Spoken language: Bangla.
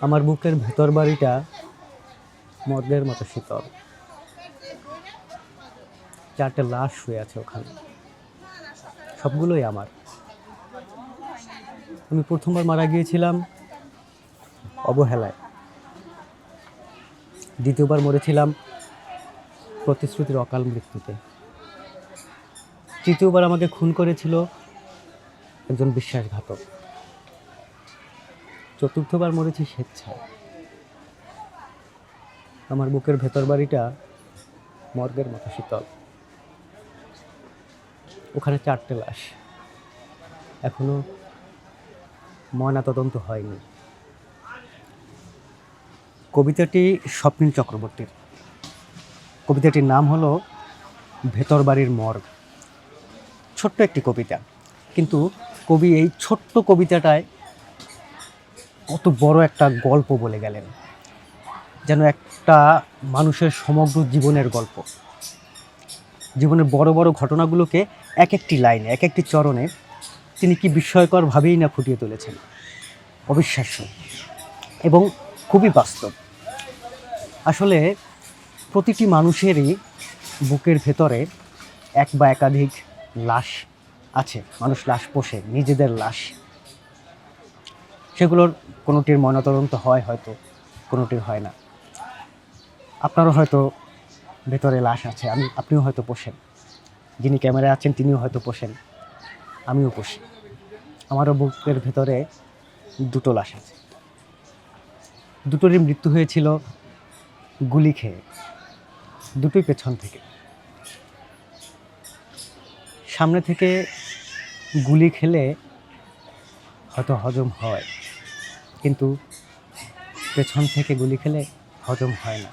আমার বুকের ভেতর বাড়িটা মর্গের মতো শীতল। 4টে লাশ শুয়ে আছে ওখানে, সবগুলোই আমার। আমি প্রথমবার মারা গিয়েছিলাম অবহেলায়, দ্বিতীয়বার মরেছিলাম প্রতিশ্রুতির অকাল মৃত্যুতে, তৃতীয়বার আমাকে খুন করেছিল একজন বিশ্বাসঘাতক, চতুর্থবার মরেছি স্বেচ্ছায়। আমার বুকের ভেতর বাড়িটা মর্গের মতো শীতল। ওখানে 4টে লাশ, এখনো ময়নাতদন্ত হয়নি। কবিতাটি স্বপ্নীল চক্রবর্তীর। কবিতাটির নাম হলো ভেতর বাড়ির মর্গ। ছোট্ট একটি কবিতা, কিন্তু কবি এই ছোট্ট কবিতাটায় কত বড় একটা গল্প বলে গেলেন, যেন একটা মানুষের সমগ্র জীবনের গল্প। জীবনের বড় বড় ঘটনাগুলোকে এক একটি লাইনে, এক একটি চরণে তিনি কি বিস্ময়করভাবেই না ফুটিয়ে তুলেছেন। অবিশ্বাস্য এবং খুবই বাস্তব। আসলে প্রতিটি মানুষেরই বুকের ভেতরে এক বা একাধিক লাশ আছে। মানুষ লাশ পোষে, নিজেদের লাশ। সেগুলোর কোনোটির ময়নাতদন্ত হয় হয়তো, কোনোটির হয় না। আপনারও হয়তো ভেতরে লাশ আছে, আপনিও হয়তো পোষেন। যিনি ক্যামেরায় আছেন তিনিও হয়তো পোষেন, আমিও পোষি। আমারও বুকের ভেতরে 2টো লাশ আছে। দুটোরই মৃত্যু হয়েছিল গুলি খেয়ে, দুটোই পেছন থেকে। সামনে থেকে গুলি খেলে হয়তো হজম হয়, কিন্তু পেছন থেকে গুলি খেলে হজম হয় না।